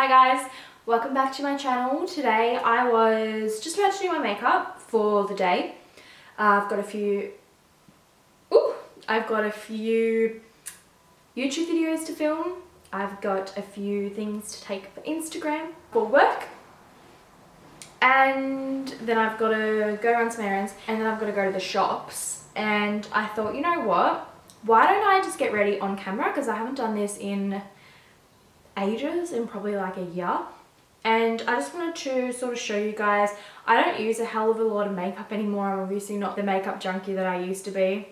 Hi guys, welcome back to my channel. Today I was just about to do my makeup for the day. I've got a few YouTube videos to film. I've got a few things to take for Instagram for work. And then I've got to go run some errands, and then I've got to go to the shops. And I thought, you know what? Why don't I just get ready on camera, because I haven't done this in ages, in probably like a year. And I just wanted to sort of show you guys, I don't use a hell of a lot of makeup anymore. I'm obviously not the makeup junkie that I used to be.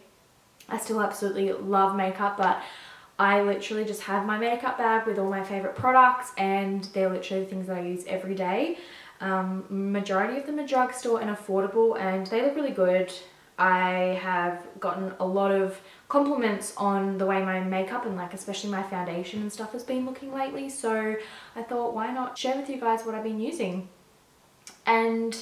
I still absolutely love makeup, but I literally just have my makeup bag with all my favorite products, and they're literally the things that I use every day. Majority of them are drugstore and affordable, and they look really good. I have gotten a lot of compliments on the way my makeup and like especially my foundation and stuff has been looking lately, so I thought why not share with you guys what I've been using. And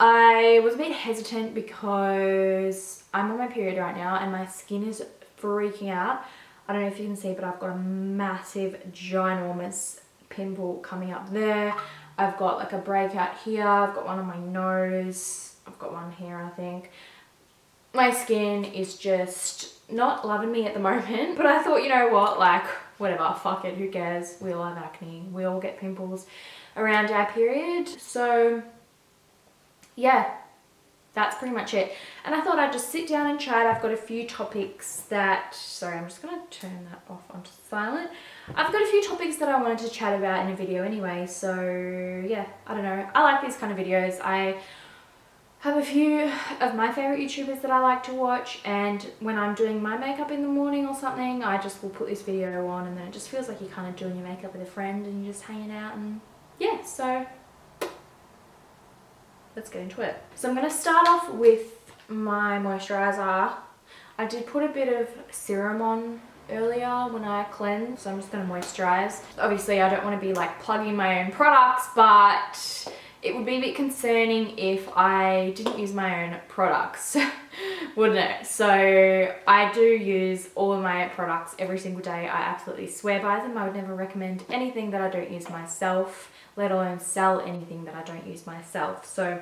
I was a bit hesitant because I'm on my period right now and my skin is freaking out. I don't know if you can see, but I've got a massive ginormous pimple coming up there. I've got like a breakout here, I've got one on my nose, I've got one here I think. My skin is just not loving me at the moment, but I thought, you know what, like whatever, fuck it, who cares? We all have acne, we all get pimples around our period. So yeah, that's pretty much it. And I thought I'd just sit down and chat. I've got a few topics that, sorry, I'm just gonna turn that off onto silent. I've got a few topics that I wanted to chat about in a video anyway, so yeah, I don't know. I like these kind of videos. I have a few of my favorite YouTubers that I like to watch, and when I'm doing my makeup in the morning or something, I just will put this video on, and then it just feels like you're kind of doing your makeup with a friend and you're just hanging out, and yeah, so let's get into it. So I'm going to start off with my moisturizer. I did put a bit of serum on earlier when I cleansed, so I'm just going to moisturize. Obviously I don't want to be like plugging my own products, but it would be a bit concerning if I didn't use my own products, wouldn't it? So I do use all of my products every single day. I absolutely swear by them. I would never recommend anything that I don't use myself, let alone sell anything that I don't use myself. So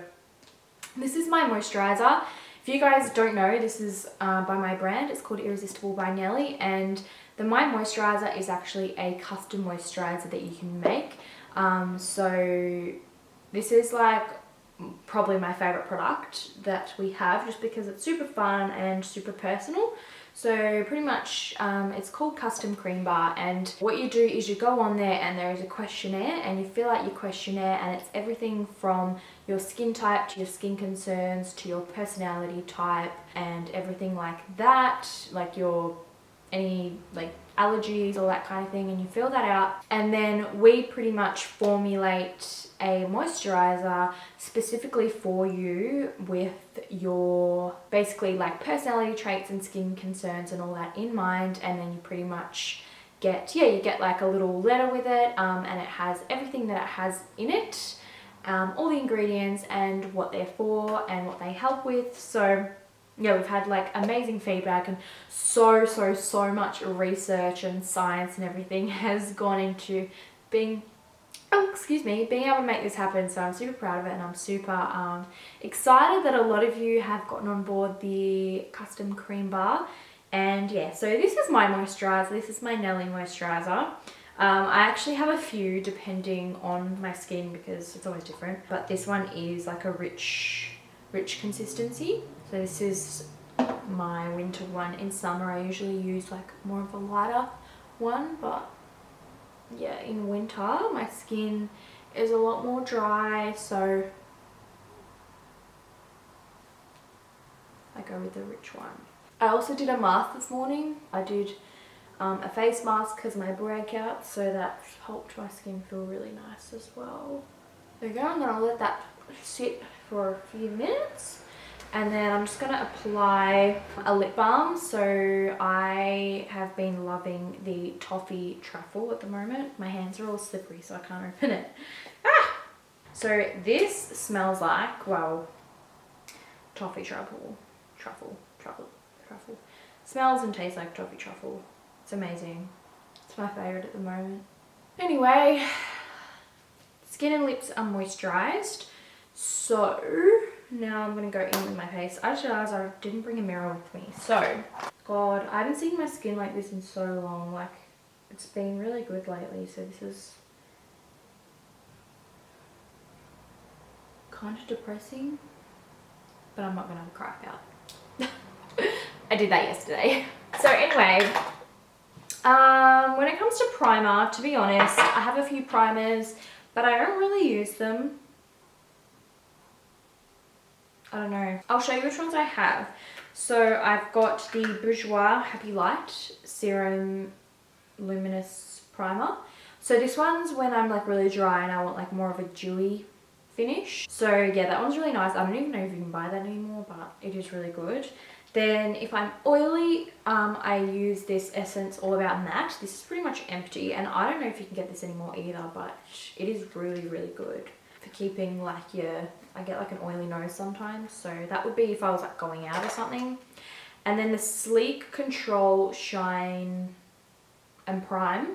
this is my moisturizer. If you guys don't know, this is by my brand. It's called Irresistible by Nelly, and the My Moisturizer is actually a custom moisturizer that you can make. So this is like probably my favorite product that we have, just because it's super fun and super personal. So pretty much it's called Custom Cream Bar, and what you do is you go on there and there is a questionnaire, and you fill out your questionnaire, and it's everything from your skin type to your skin concerns to your personality type and everything like that, like your any like allergies, all that kind of thing, and you fill that out, and then we pretty much formulate a moisturizer specifically for you with your basically like personality traits and skin concerns and all that in mind. And then you pretty much get, yeah, you get like a little letter with it, and it has everything that it has in it, all the ingredients and what they're for and what they help with. So yeah, we've had like amazing feedback, and so much research and science and everything has gone into being being able to make this happen. So I'm super proud of it, and I'm super excited that a lot of you have gotten on board the Custom Cream Bar. And yeah, so this is my moisturizer. This is my Nelly moisturizer. I actually have a few depending on my skin because it's always different, but this one is like a rich consistency. So this is my winter one. In summer I usually use like more of a lighter one, but yeah, in winter my skin is a lot more dry, so I go with the rich one. I also did a mask this morning. I did a face mask because of my breakout, so that helped my skin feel really nice as well. There we go. I'm going to let that sit for a few minutes, and then I'm just going to apply a lip balm. So I have been loving the Toffee Truffle at the moment. My hands are all slippery so I can't open it. So this smells like, well, Toffee Truffle. Smells and tastes like Toffee Truffle. It's amazing. It's my favourite at the moment. Anyway, skin and lips are moisturized. So now I'm going to go in with my face. I just realized I didn't bring a mirror with me. So, God, I haven't seen my skin like this in so long. Like, it's been really good lately. So this is kind of depressing. But I'm not going to have a cry about it. I did that yesterday. So anyway, when it comes to primer, to be honest, I have a few primers, but I don't really use them. I don't know. I'll show you which ones I have. So I've got the Bourjois Happy Light Serum Luminous Primer. So this one's when I'm like really dry and I want like more of a dewy finish. So yeah, that one's really nice. I don't even know if you can buy that anymore, but it is really good. Then if I'm oily, I use this Essence All About Matte. This is pretty much empty, and I don't know if you can get this anymore either, but it is really, really good for keeping like I get like an oily nose sometimes, so that would be if I was like going out or something. And then the Sleek Control Shine and Prime.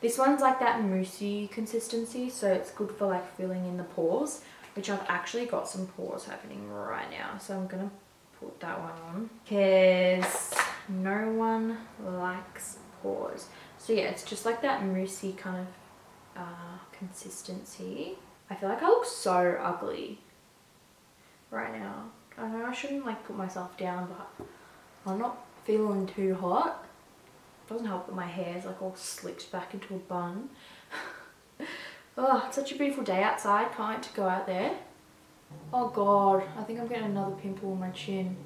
This one's like that moussey consistency, so it's good for like filling in the pores, which I've actually got some pores happening right now, so I'm gonna put that one on because no one likes pores. So yeah, it's just like that moussey kind of consistency. I feel like I look so ugly right now. I know I shouldn't like put myself down, but I'm not feeling too hot. Doesn't help that my hair is like all slicked back into a bun. Oh, it's such a beautiful day outside. Can't wait to go out there. Oh God, I think I'm getting another pimple on my chin.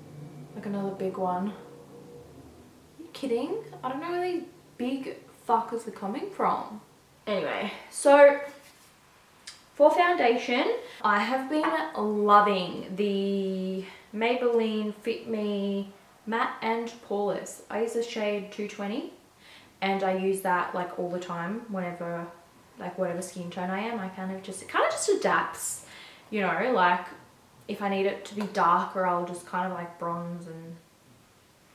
Like another big one. Are you kidding? I don't know where these big fuckers are coming from. Anyway, so for foundation, I have been loving the Maybelline Fit Me Matte and Poreless. I use the shade 220 and I use that like all the time whenever, like whatever skin tone I am. I it kind of just adapts, you know, like if I need it to be darker, I'll just kind of like bronze, and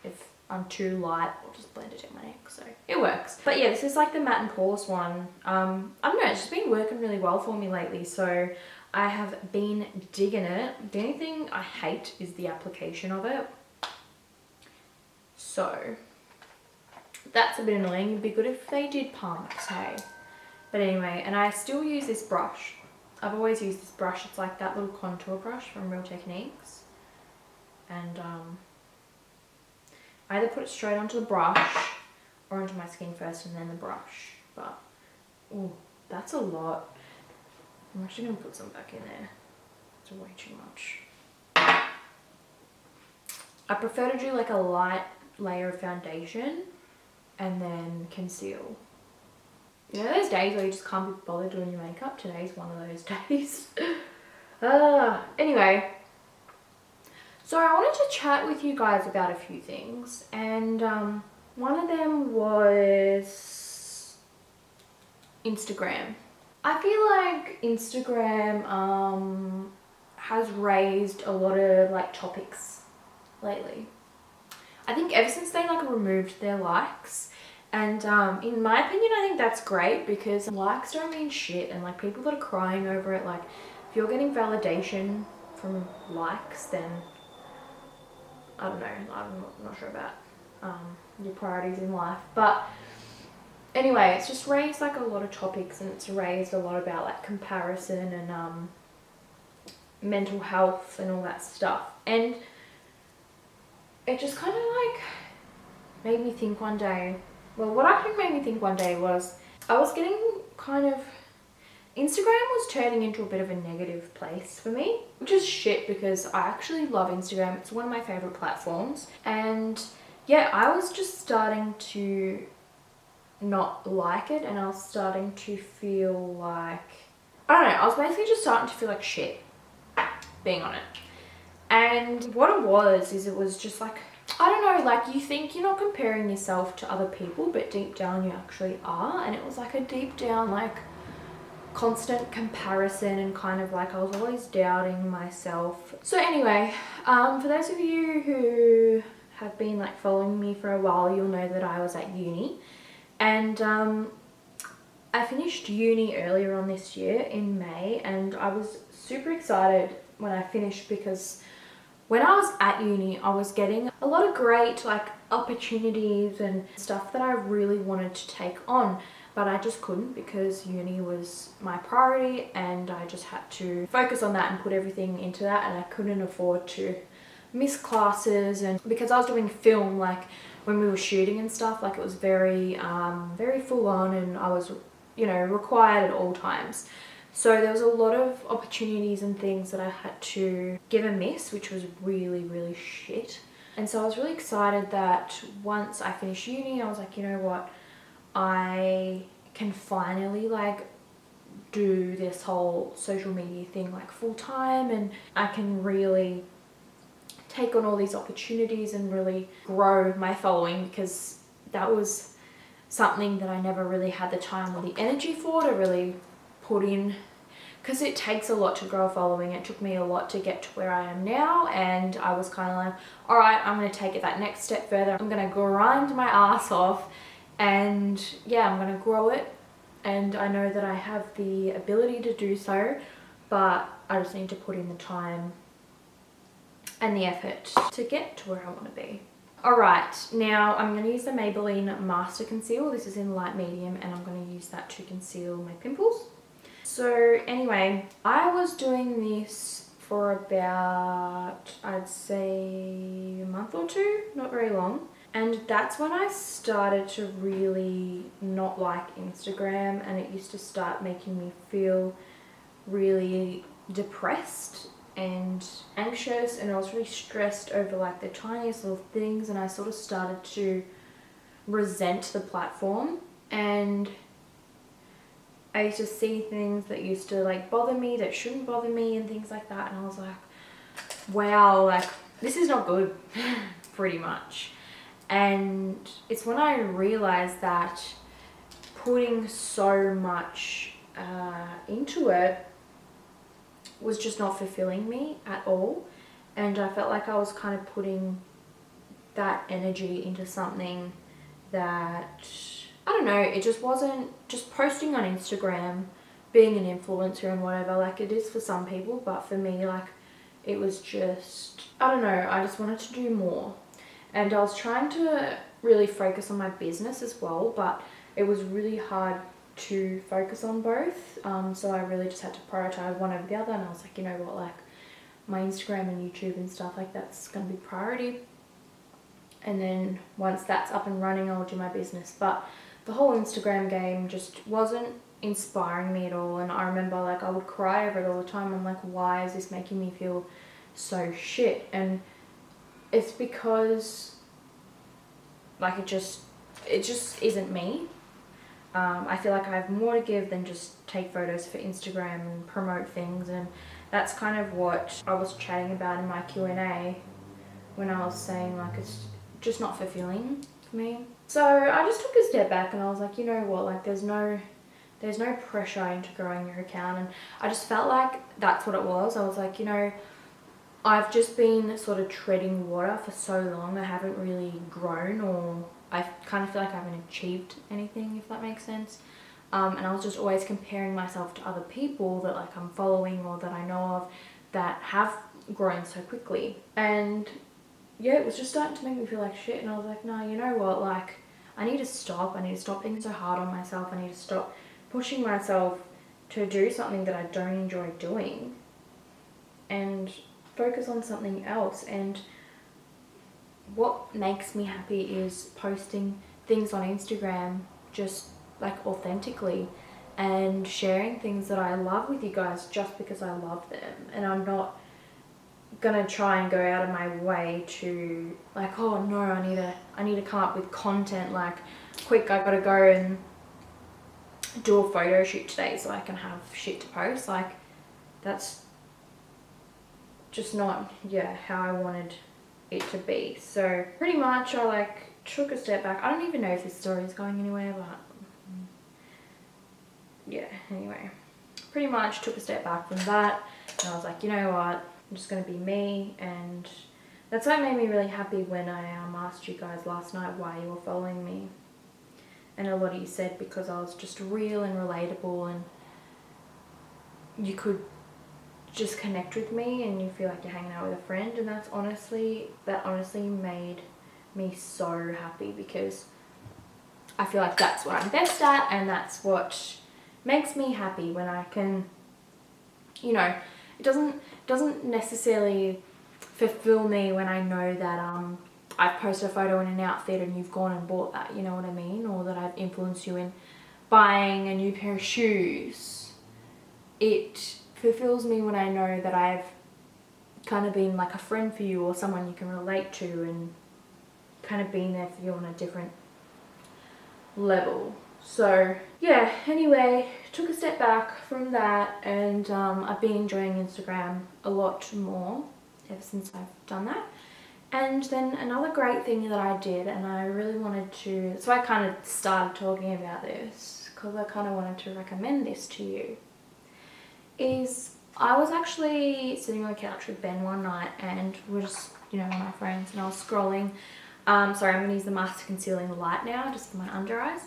if I'm too light, I'll just blend it in my neck, so it works. But yeah, this is like the matte and poreless one. I don't know, it's just been working really well for me lately, so I have been digging it. The only thing I hate is the application of it. So that's a bit annoying. It'd be good if they did pumps, hey. But anyway, and I still use this brush. I've always used this brush. It's like that little contour brush from Real Techniques. And I either put it straight onto the brush or onto my skin first and then the brush. But, oh, that's a lot. I'm actually going to put some back in there. It's way too much. I prefer to do like a light layer of foundation and then conceal. You know those days where you just can't be bothered doing your makeup? Today's one of those days. Anyway, so I wanted to chat with you guys about a few things, and one of them was Instagram. I feel like Instagram has raised a lot of like topics lately. I think ever since they like removed their likes, and in my opinion I think that's great because likes don't mean shit, and like people that are crying over it, like if you're getting validation from likes, then I don't know, I'm not sure about your priorities in life. But anyway, it's just raised like a lot of topics, and it's raised a lot about like comparison and mental health and all that stuff, and it just kind of like made me think one day. Well, what I think made me think one day was I was getting kind of, Instagram was turning into a bit of a negative place for me, which is shit because I actually love Instagram. It's one of my favorite platforms, and yeah, I was just starting to not like it, and I was starting to feel like, I don't know, I was basically just starting to feel like shit being on it. And what it was is it was just like, I don't know, like you think you're not comparing yourself to other people, but deep down you actually are. And it was like a deep down like constant comparison, and kind of like I was always doubting myself. So anyway, for those of you who have been like following me for a while, you'll know that I was at uni, and I finished uni earlier on this year in May, and I was super excited when I finished because when I was at uni, I was getting a lot of great like opportunities and stuff that I really wanted to take on, but I just couldn't because uni was my priority and I just had to focus on that and put everything into that, and I couldn't afford to miss classes. And because I was doing film, like when we were shooting and stuff, like it was very very full on, and I was, you know, required at all times. So there was a lot of opportunities and things that I had to give a miss, which was really, really shit. And so I was really excited that once I finished uni, I was like, you know what, I can finally like do this whole social media thing like full time, and I can really take on all these opportunities and really grow my following, because that was something that I never really had the time or the energy for to really put in, because it takes a lot to grow a following. It took me a lot to get to where I am now, and I was kind of like, all right, I'm going to take it that next step further. I'm going to grind my ass off, and yeah, I'm going to grow it, and I know that I have the ability to do so, but I just need to put in the time and the effort to get to where I want to be. Alright, now I'm going to use the Maybelline Master Conceal. This is in light medium, and I'm going to use that to conceal my pimples. So anyway, I was doing this for about, I'd say, a month or two, not very long. And that's when I started to really not like Instagram, and it used to start making me feel really depressed and anxious, and I was really stressed over like the tiniest little things, and I sort of started to resent the platform, and I used to see things that used to like bother me that shouldn't bother me and things like that, and I was like, wow, like this is not good pretty much. And it's when I realized that putting so much into it was just not fulfilling me at all, and I felt like I was kind of putting that energy into something that, I don't know, it just wasn't just posting on Instagram, being an influencer and whatever, like it is for some people, but for me, like it was just, I don't know, I just wanted to do more. And I was trying to really focus on my business as well, but it was really hard to focus on both, so I really just had to prioritize one over the other, and I was like, you know what, like my Instagram and YouTube and stuff like that's going to be priority, and then once that's up and running, I'll do my business. But the whole Instagram game just wasn't inspiring me at all, and I remember like I would cry over it all the time. I'm like, why is this making me feel so shit? And it's because like it just isn't me. I feel like I have more to give than just take photos for Instagram and promote things, and that's kind of what I was chatting about in my Q&A when I was saying like it's just not fulfilling for me. So I just took a step back and I was like, you know what, like there's no pressure into growing your account, and I just felt like that's what it was. I was like, you know, I've just been sort of treading water for so long, I haven't really grown, or I kind of feel like I haven't achieved anything, if that makes sense. And I was just always comparing myself to other people that like I'm following or that I know of that have grown so quickly. And yeah, it was just starting to make me feel like shit, and I was like, no, you know what, like I need to stop being so hard on myself. I need to stop pushing myself to do something that I don't enjoy doing and focus on something else. And what makes me happy is posting things on Instagram just like authentically and sharing things that I love with you guys just because I love them, and I'm not gonna try and go out of my way to like, oh no, I need to come up with content like quick, I gotta go and do a photo shoot today so I can have shit to post. Like that's just not, yeah, how I wanted it to be. So pretty much I like took a step back. I don't even know if this story is going anywhere, but yeah, anyway, pretty much took a step back from that, and I was like, you know what, I'm just gonna be me. And that's what made me really happy when I asked you guys last night why you were following me. and a lot of you said because I was just real and relatable and you could just connect with me and you feel like you're hanging out with a friend, and that honestly made me so happy, because I feel like that's what I'm best at, and that's what makes me happy when I can, you know, it doesn't necessarily fulfill me when I know that I've posted a photo in an outfit and you've gone and bought that, you know what I mean, or that I've influenced you in buying a new pair of shoes. It fulfills me when I know that I've kind of been like a friend for you, or someone you can relate to, and kind of been there for you on a different level. So yeah, anyway, took a step back from that, and I've been enjoying Instagram a lot more ever since I've done that. And then another great thing that I did, and I really wanted to, so I kind of started talking about this because I kind of wanted to recommend this to you, is I was actually sitting on the couch with Ben one night, and we're just, you know, my friends, and I was scrolling. Sorry, I'm going to use the mask concealing the light now, just for my under eyes.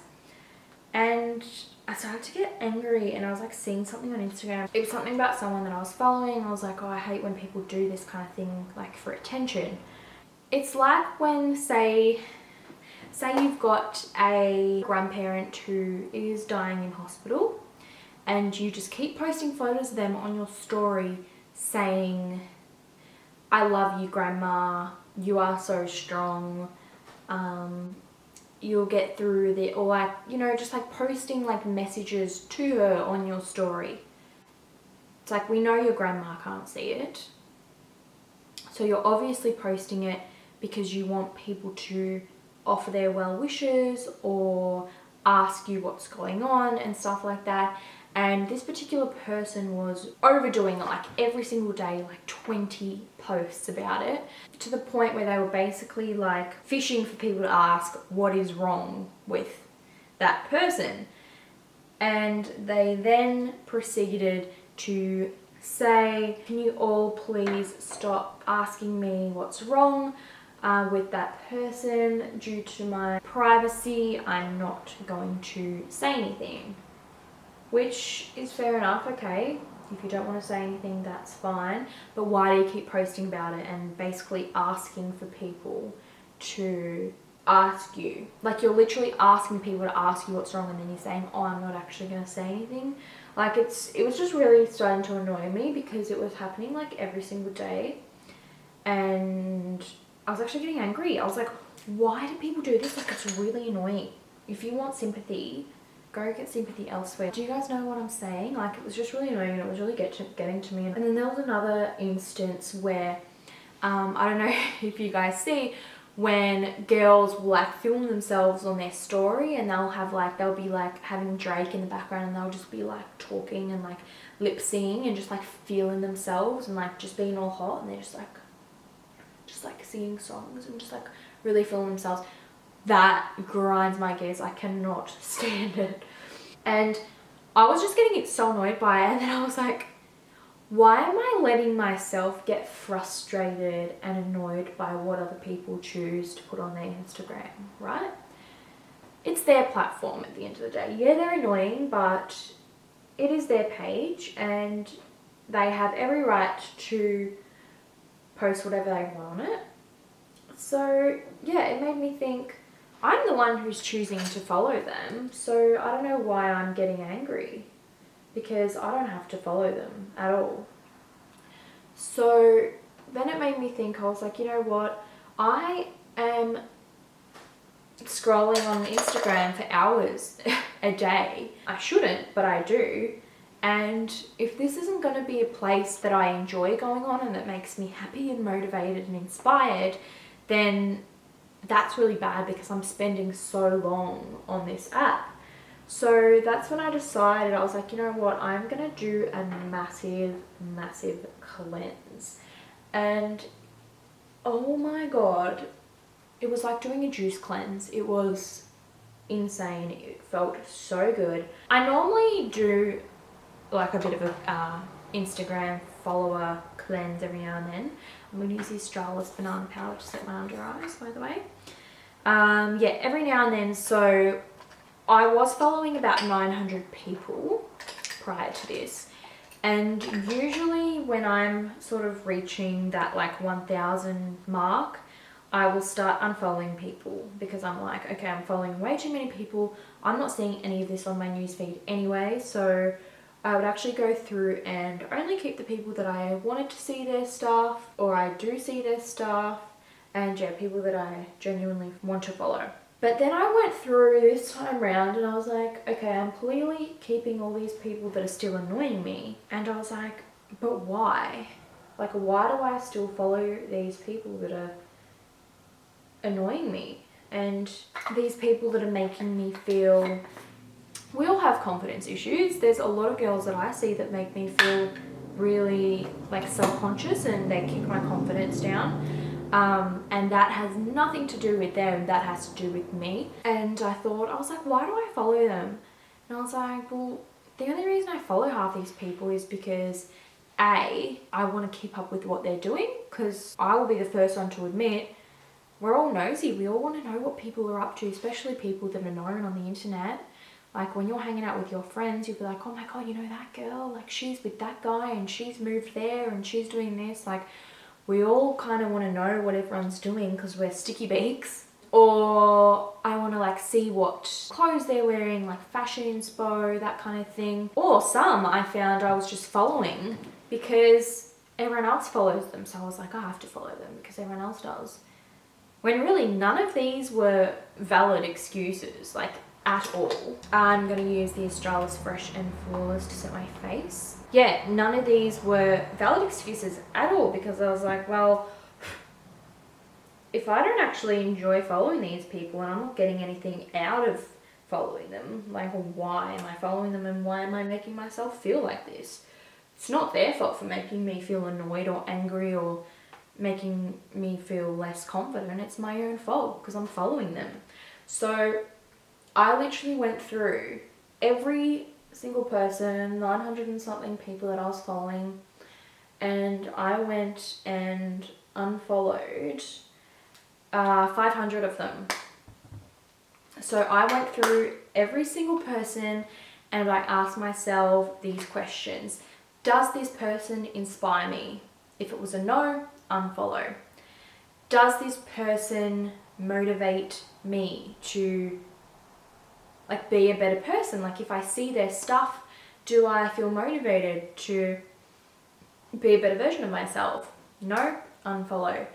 And I started to get angry, and I was like seeing something on Instagram. It was something about someone that I was following. I was like, oh, I hate when people do this kind of thing, like for attention. It's like when, say you've got a grandparent who is dying in hospital, and you just keep posting photos of them on your story saying, I love you, grandma, you are so strong, you'll get through it, or like, you know, just like posting like messages to her on your story. It's like, we know your grandma can't see it, so you're obviously posting it because you want people to offer their well wishes or ask you what's going on and stuff like that. And this particular person was overdoing it, like every single day, like 20 posts about it, to the point where they were basically like fishing for people to ask what is wrong with that person. And they then proceeded to say, can you all please stop asking me what's wrong with that person? Due to my privacy, I'm not going to say anything. Which is fair enough, okay. If you don't want to say anything, that's fine. But why do you keep posting about it and basically asking for people to ask you? Like, you're literally asking people to ask you what's wrong, and then you're saying, oh, I'm not actually going to say anything. Like, it was just really starting to annoy me, because it was happening like every single day. And I was actually getting angry. I was like, why do people do this? Like, it's really annoying. If you want sympathy, go get sympathy elsewhere. Do you guys know what I'm saying? Like, it was just really annoying, and it was really getting to me. And then there was another instance where, I don't know if you guys see, when girls will like film themselves on their story, and they'll be like having Drake in the background, and they'll just be like talking and like lip syncing and just like feeling themselves and like just being all hot, and they're just like singing songs and just like really feeling themselves. That grinds my gears. I cannot stand it. And I was just getting so annoyed by it, and then I was like, why am I letting myself get frustrated and annoyed by what other people choose to put on their Instagram, right? It's their platform at the end of the day. Yeah, they're annoying, but it is their page, and they have every right to post whatever they want on it. So yeah, it made me think, I'm the one who's choosing to follow them, so I don't know why I'm getting angry, because I don't have to follow them at all. So then it made me think, I was like, you know what, I am scrolling on Instagram for hours a day. I shouldn't, but I do. And if this isn't going to be a place that I enjoy going on and that makes me happy and motivated and inspired, then that's really bad, because I'm spending so long on this app. So that's when I decided, I was like, you know what, I'm going to do a massive cleanse. And oh my god, it was like doing a juice cleanse. It was insane. It felt so good. I normally do like a bit of a Instagram follower cleanse every now and then. I'm going to use this Stralis banana powder to set my under eyes, by the way. Yeah, every now and then. So I was following about 900 people prior to this. And usually when I'm sort of reaching that like 1,000 mark, I will start unfollowing people because I'm like, okay, I'm following way too many people. I'm not seeing any of this on my newsfeed anyway. So I would actually go through and only keep the people that I wanted to see their stuff, or I do see their stuff, and yeah, people that I genuinely want to follow. But then I went through this time round and I was like, okay, I'm clearly keeping all these people that are still annoying me. And I was like, but why? Like, why do I still follow these people that are annoying me? And these people that are making me feel... We all have confidence issues. There's a lot of girls that I see that make me feel really like self-conscious and they kick my confidence down. And that has nothing to do with them, that has to do with me. And I was like, why do I follow them? And I was like, well, the only reason I follow half these people is because A, I want to keep up with what they're doing, because I will be the first one to admit, we're all nosy. We all want to know what people are up to, especially people that are known on the internet. Like when you're hanging out with your friends, you'll be like, oh my God, you know that girl? Like she's with that guy and she's moved there and she's doing this. Like we all kind of want to know what everyone's doing because we're sticky beaks. Or I want to like see what clothes they're wearing, like fashion inspo, that kind of thing. Or some I found I was just following because everyone else follows them. So I was like, I have to follow them because everyone else does. When really none of these were valid excuses, like at all. I'm going to use the Australis Fresh and Flawless to set my face. Yeah, none of these were valid excuses at all because I was like, well, if I don't actually enjoy following these people and I'm not getting anything out of following them, like why am I following them and why am I making myself feel like this? It's not their fault for making me feel annoyed or angry or making me feel less confident. It's my own fault because I'm following them. So I literally went through every single person, 900 and something people that I was following, and I went and unfollowed 500 of them. So I went through every single person and I asked myself these questions. Does this person inspire me? If it was a no, unfollow. Does this person motivate me to like be a better person? Like if I see their stuff, do I feel motivated to be a better version of myself? No, unfollow.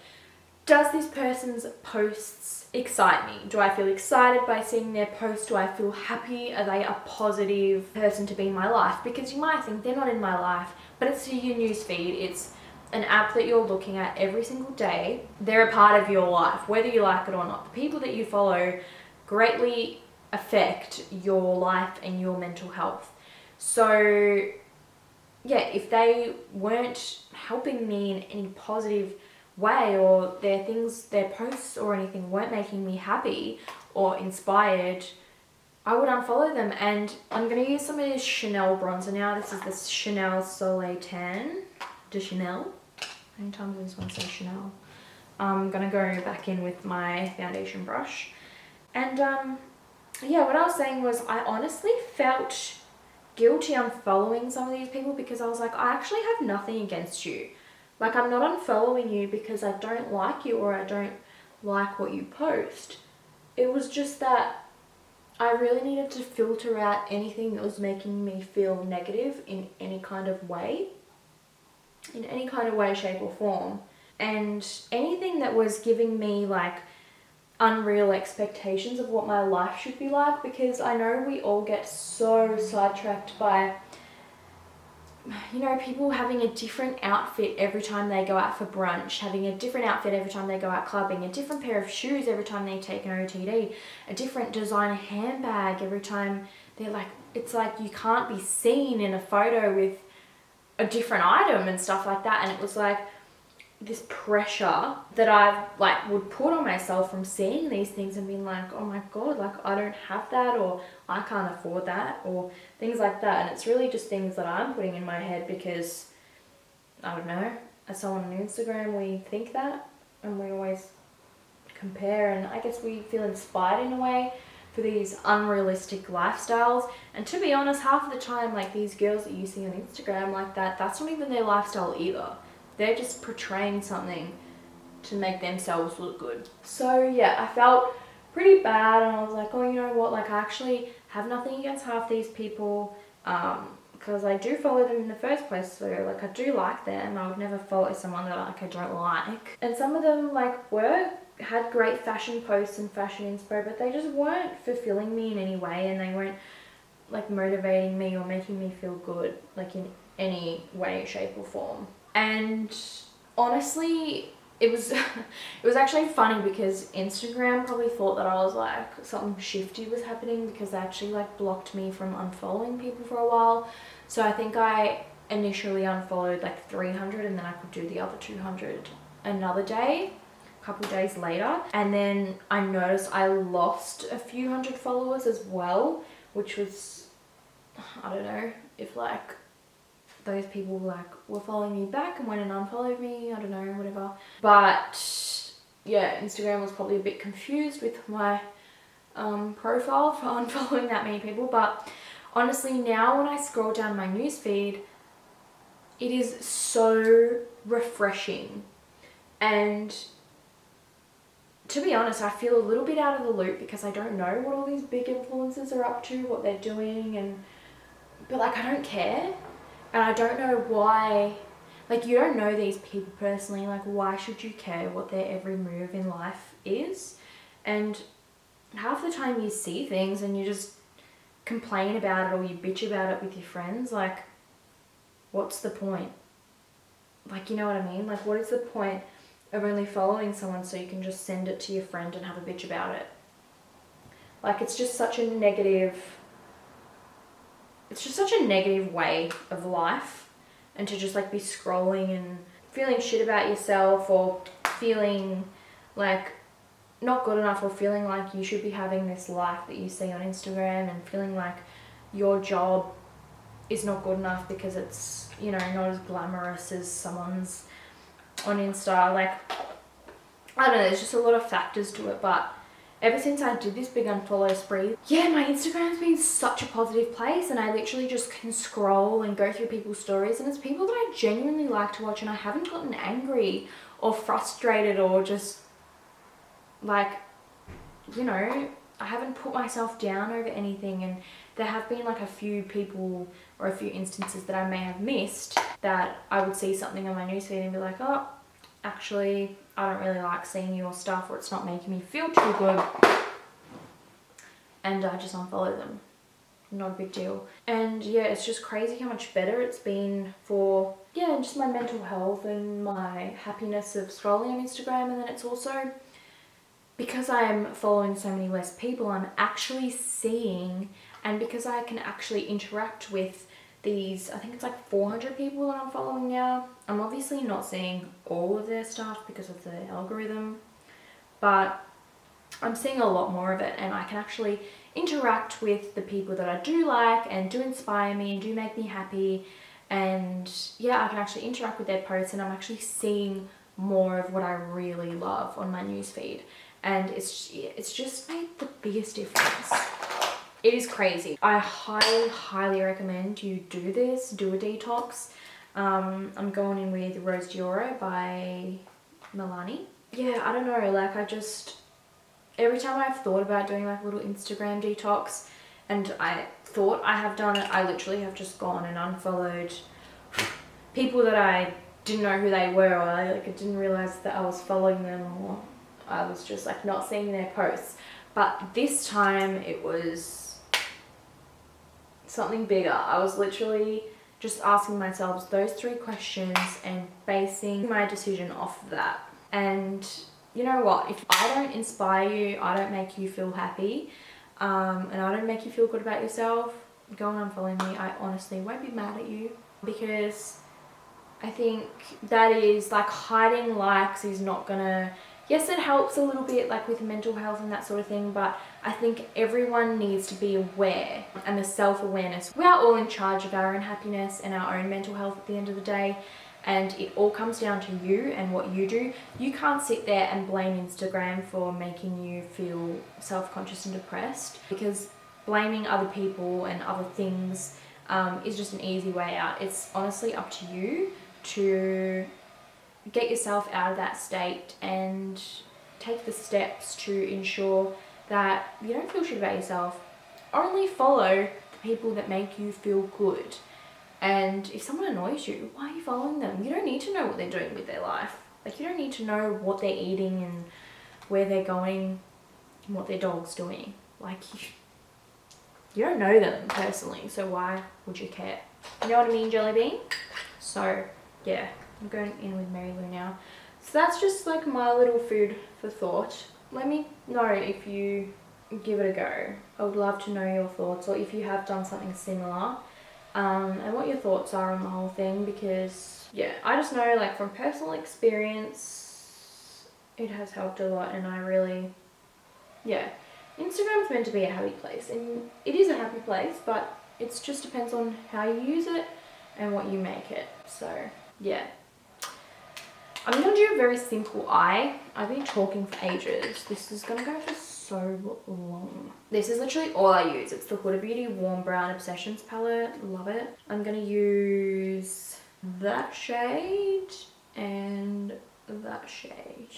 Does this person's posts excite me? Do I feel excited by seeing their posts? Do I feel happy? Are they a positive person to be in my life? Because you might think they're not in my life, but it's your newsfeed. It's an app that you're looking at every single day. They're a part of your life, whether you like it or not. The people that you follow greatly affect your life and your mental health. So yeah, if they weren't helping me in any positive way, or their posts or anything weren't making me happy or inspired, I would unfollow them. And I'm going to use some of this Chanel bronzer now. This is the Chanel Soleil Tan de Chanel. How many times does this one say Chanel? I'm going to go back in with my foundation brush. And yeah, what I was saying was I honestly felt guilty unfollowing some of these people because I was like, I actually have nothing against you. Like, I'm not unfollowing you because I don't like you or I don't like what you post. It was just that I really needed to filter out anything that was making me feel negative in any kind of way. In any kind of way, shape or form. And anything that was giving me like unreal expectations of what my life should be like, because I know we all get so sidetracked by, you know, people having a different outfit every time they go out for brunch, having a different outfit every time they go out clubbing, a different pair of shoes every time they take an OTD, a different designer handbag every time they're like, it's like you can't be seen in a photo with a different item and stuff like that. And it was like this pressure that I like would put on myself from seeing these things and being like, oh my God, like I don't have that, or I can't afford that, or things like that. And it's really just things that I'm putting in my head because, I don't know, as someone on Instagram, we think that and we always compare, and I guess we feel inspired in a way for these unrealistic lifestyles. And to be honest, half of the time, like these girls that you see on Instagram like that, that's not even their lifestyle either. They're just portraying something to make themselves look good. So yeah, I felt pretty bad, and I was like, oh, you know what, like I actually have nothing against half these people, because I do follow them in the first place, so like I do like them. I would never follow someone that like I don't like. And some of them like had great fashion posts and fashion inspo, but they just weren't fulfilling me in any way, and they weren't like motivating me or making me feel good like in any way, shape or form. And honestly, it was it was actually funny because Instagram probably thought that I was like something shifty was happening, because they actually like blocked me from unfollowing people for a while. So I think I initially unfollowed like 300, and then I could do the other 200 another day, a couple days later. And then I noticed I lost a few hundred followers as well, which was, I don't know if like those people like were following me back and went and unfollowed me, I don't know, whatever. But yeah, Instagram was probably a bit confused with my profile for unfollowing that many people. But honestly, now when I scroll down my newsfeed, it is so refreshing. And to be honest, I feel a little bit out of the loop because I don't know what all these big influencers are up to, what they're doing, but like I don't care. And I don't know why, like you don't know these people personally, like why should you care what their every move in life is? And half the time you see things and you just complain about it or you bitch about it with your friends, like what's the point? Like, you know what I mean? Like what is the point of only following someone so you can just send it to your friend and have a bitch about it? Like it's just such a negative way of life, and to just like be scrolling and feeling shit about yourself, or feeling like not good enough, or feeling like you should be having this life that you see on Instagram, and feeling like your job is not good enough because it's, you know, not as glamorous as someone's on Insta. Like I don't know, there's just a lot of factors to it. But ever since I did this big unfollow spree, yeah, my Instagram's been such a positive place, and I literally just can scroll and go through people's stories, and it's people that I genuinely like to watch, and I haven't gotten angry or frustrated or just like, you know, I haven't put myself down over anything. And there have been like a few people or a few instances that I may have missed that I would see something on my newsfeed and be like, oh, actually I don't really like seeing your stuff, or it's not making me feel too good, and I just unfollow them. Not a big deal. And yeah, it's just crazy how much better it's been for, yeah, just my mental health and my happiness of scrolling on Instagram. And then it's also because I'm following so many less people, I'm actually seeing, and because I can actually interact with these, I think it's like 400 people that I'm following now. I'm obviously not seeing all of their stuff because of the algorithm, but I'm seeing a lot more of it, and I can actually interact with the people that I do like and do inspire me and do make me happy. And yeah, I can actually interact with their posts, and I'm actually seeing more of what I really love on my newsfeed. And it's just made the biggest difference. It is crazy. I highly recommend you do this, do a detox. I'm going in with Rose Dioro by Milani. Yeah, I don't know, like I just, every time I've thought about doing like a little Instagram detox, and I thought I have done it, I literally have just gone and unfollowed people that I didn't know who they were, or I didn't realize that I was following them, or I was just like not seeing their posts. But this time it was something bigger. I was literally just asking myself those 3 questions and basing my decision off of that. And you know what, if I don't inspire you, I don't make you feel happy, and I don't make you feel good about yourself, go and unfollow me. I honestly won't be mad at you, because I think that is like hiding likes is not gonna yes, it helps a little bit like with mental health and that sort of thing, but I think everyone needs to be aware, and the self-awareness. We are all in charge of our own happiness and our own mental health at the end of the day, and it all comes down to you and what you do. You can't sit there and blame Instagram for making you feel self-conscious and depressed, because blaming other people and other things is just an easy way out. It's honestly up to you to get yourself out of that state and take the steps to ensure that you don't feel shit about yourself. Only follow the people that make you feel good. And if someone annoys you, why are you following them? You don't need to know what they're doing with their life. Like, you don't need to know what they're eating and where they're going and what their dog's doing. Like, you don't know them personally, so why would you care? You know what I mean, Jelly Bean? So, yeah, I'm going in with Mary Lou now. So that's just like my little food for thought. Let me know if you give it a go. I would love to know your thoughts, or if you have done something similar, and what your thoughts are on the whole thing, because yeah, I just know, like, from personal experience, it has helped a lot. And I really, yeah, Instagram's meant to be a happy place, and it is a happy place, but it just depends on how you use it and what you make it. So yeah, I'm gonna do a very simple eye. I've been talking for ages. This is gonna go for so long. This is literally all I use. It's the Huda Beauty Warm Brown Obsessions palette. Love it. I'm gonna use that shade and that shade.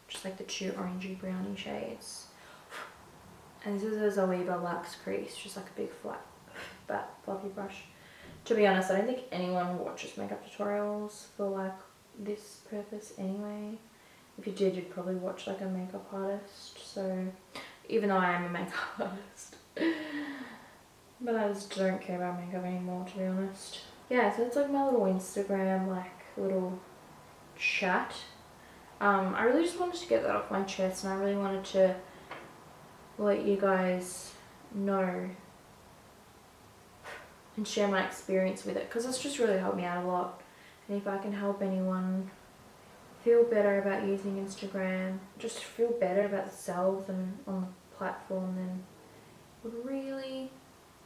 Just like the two orangey browny shades. And this is a Zoeva Luxe Crease, just like a big flat fluffy brush. To be honest, I don't think anyone watches makeup tutorials for like this purpose anyway. If you did, you'd probably watch like a makeup artist. So even though I am a makeup artist, but I just don't care about makeup anymore, to be honest. Yeah, so it's like my little Instagram, like, little chat. I really just wanted to get that off my chest, and I really wanted to let you guys know and share my experience with it, because it's just really helped me out a lot. And if I can help anyone feel better about using Instagram, just feel better about themselves and on the platform, then would really,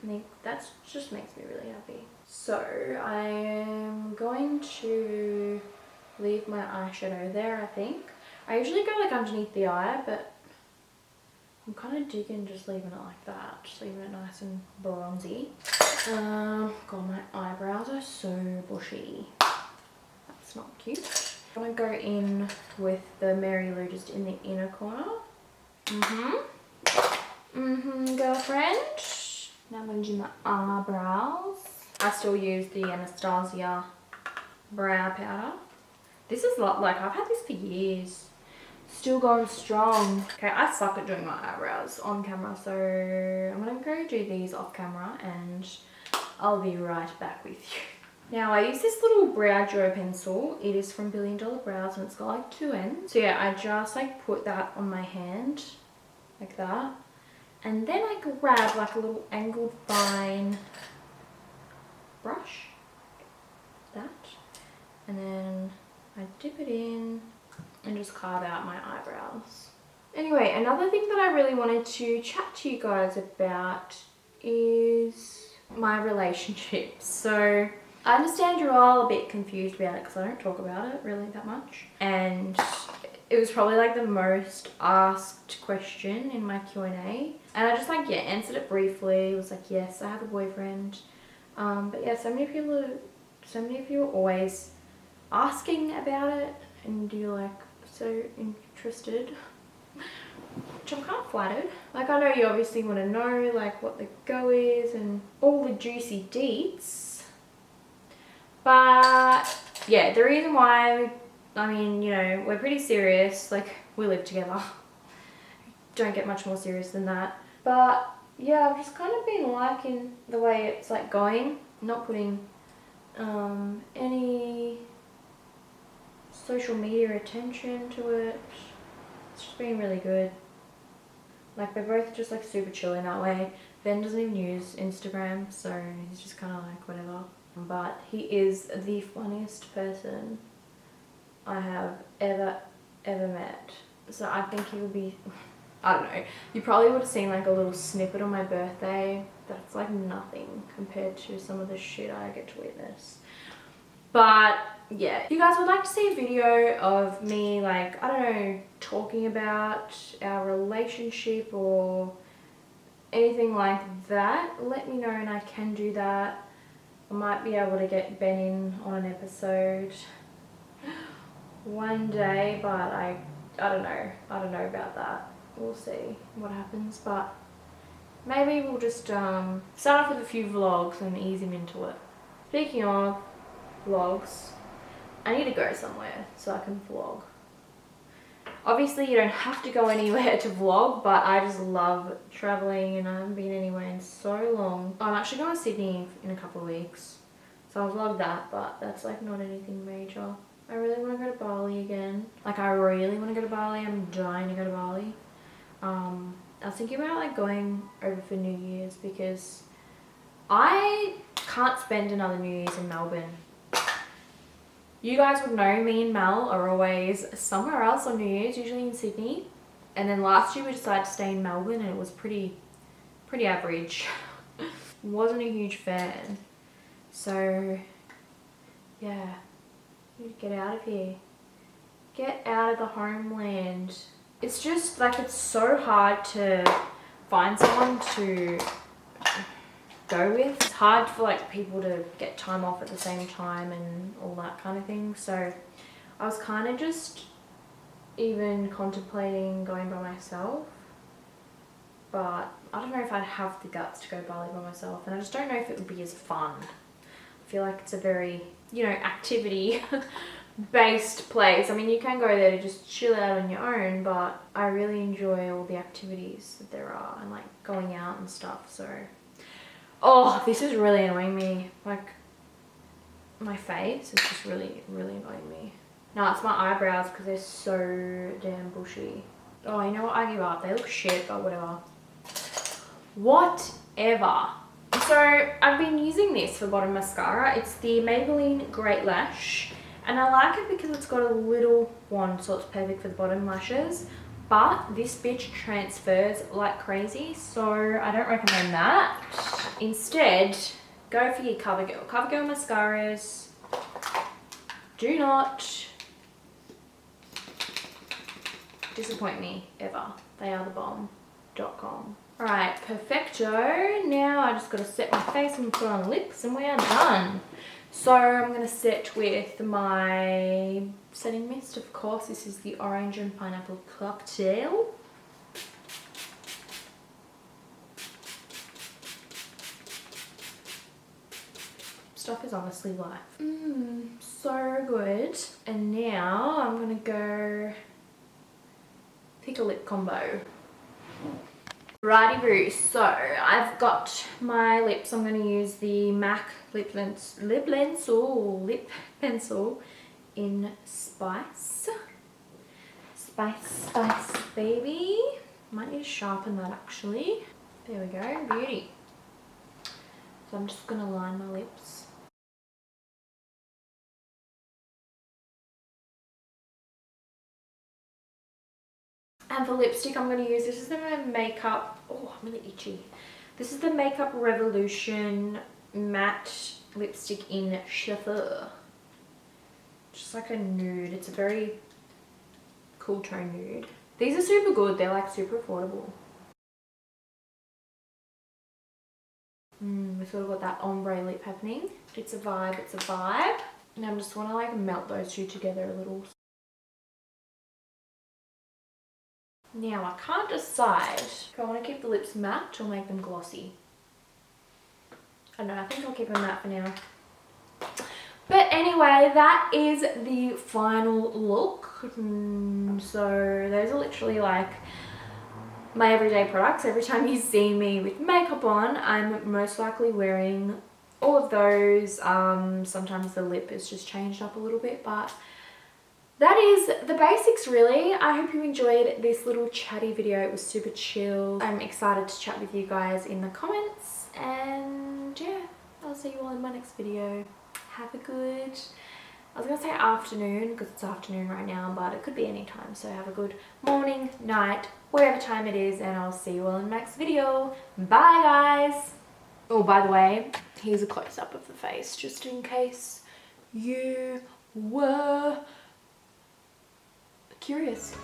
I think that just makes me really happy. So I am going to leave my eyeshadow there, I think. I usually go like underneath the eye, but I'm kind of digging just leaving it like that, just leaving it nice and bronzy. God, my eyebrows are so bushy. That's not cute. I'm gonna go in with the Mary Lou just in the inner corner. Girlfriend. Now I'm gonna do my eyebrows. I still use the Anastasia brow powder. This is like, I've had this for years. Still going strong. Okay, I suck at doing my eyebrows on camera, so I'm gonna go do these off camera and I'll be right back with you. Now I use this little brow duo pencil. It is from $1 Billion Brows and it's got like 2 ends. So yeah, I just like put that on my hand like that. And then I grab like a little angled fine brush, that. And then I dip it in and just carve out my eyebrows. Anyway, another thing that I really wanted to chat to you guys about is my relationships. So I understand you're all a bit confused about it because I don't talk about it really that much. And it was probably like the most asked question in my Q&A. And I just like, yeah, answered it briefly. It was like, yes, I have a boyfriend. But yeah, so many of you are always asking about it, and you're like so interested, which I'm kind of flattered. Like, I know you obviously want to know like what the go is and all the juicy deets, but yeah, the reason why, I mean, you know, we're pretty serious, like we live together, don't get much more serious than that. But yeah, I've just kind of been liking the way it's like going, not putting any social media attention to it. It's just been really good. Like, we're both just like super chill in that way. Ben doesn't even use Instagram, so he's just kind of like whatever. But he is the funniest person I have ever ever met. So I think he would be, I don't know, you probably would have seen like a little snippet on my birthday. That's like nothing compared to some of the shit I get to witness. But yeah, if you guys would like to see a video of me, like, I don't know, talking about our relationship or anything like that, let me know and I can do that. I might be able to get Ben in on an episode one day, but I don't know about that. We'll see what happens, but maybe we'll just start off with a few vlogs and ease him into it. Speaking of vlogs, I need to go somewhere so I can vlog. Obviously you don't have to go anywhere to vlog, but I just love traveling and I haven't been anywhere in so long. I'm actually going to Sydney in a couple of weeks, so I'll vlog that, but that's like not anything major. I really want to go to Bali again. Like, I really want to go to Bali. I'm dying to go to Bali. I was thinking about like going over for New Year's because I can't spend another New Year's in Melbourne. You guys would know me and Mel are always somewhere else on New Year's, usually in Sydney. And then last year we decided to stay in Melbourne and it was pretty average. Wasn't a huge fan. So yeah, you need to get out of here. Get out of the homeland. It's just like, it's so hard to find someone to go with. It's hard for like people to get time off at the same time and all that kind of thing. So I was kind of just even contemplating going by myself, but I don't know if I'd have the guts to go Bali by myself, and I just don't know if it would be as fun. I feel like it's a very, you know, activity based place. I mean, you can go there to just chill out on your own, but I really enjoy all the activities that there are and like going out and stuff. So oh, this is really annoying me. Like, my face is just really annoying me. No, it's my eyebrows because they're so damn bushy. Oh, you know what? I give up. They look shit, but whatever. Whatever. So I've been using this for bottom mascara. It's the Maybelline Great Lash. And I like it because it's got a little wand, so it's perfect for the bottom lashes. But this bitch transfers like crazy, so I don't recommend that. Instead, go for your CoverGirl. CoverGirl mascaras do not disappoint me ever. They are the bomb.com. Alright, perfecto. Now I just got to set my face and put on lips and we are done. So I'm going to set with my setting mist, of course. This is the Orange and Pineapple Cocktail. Stuff is honestly life. So good. And now I'm going to go pick a lip combo. Righty-boo, so I've got my lips. I'm going to use the MAC lip pencil in Spice. Spice, baby. Might need to sharpen that actually. There we go, beauty. So I'm just going to line my lips. And for lipstick, I'm going to use, this is the Makeup, oh, I'm really itchy. This is the Makeup Revolution Matte Lipstick in Chauffeur. Just like a nude. It's a very cool tone nude. These are super good. They're like super affordable. We sort of got that ombre lip happening. It's a vibe, it's a vibe. And I just want to like melt those two together a little. Now I can't decide if I want to keep the lips matte or make them glossy. I don't know, I think I'll keep them matte for now. But anyway, that is the final look. So those are literally like my everyday products. Every time you see me with makeup on, I'm most likely wearing all of those. Sometimes the lip is just changed up a little bit, but that is the basics really. I hope you enjoyed this little chatty video. It was super chill. I'm excited to chat with you guys in the comments, and yeah, I'll see you all in my next video. Have a good I was going to say afternoon because it's afternoon right now, but it could be any time. So have a good morning, night, whatever time it is, and I'll see you all in the next video. Bye guys! Oh, by the way, here's a close-up of the face just in case you were curious.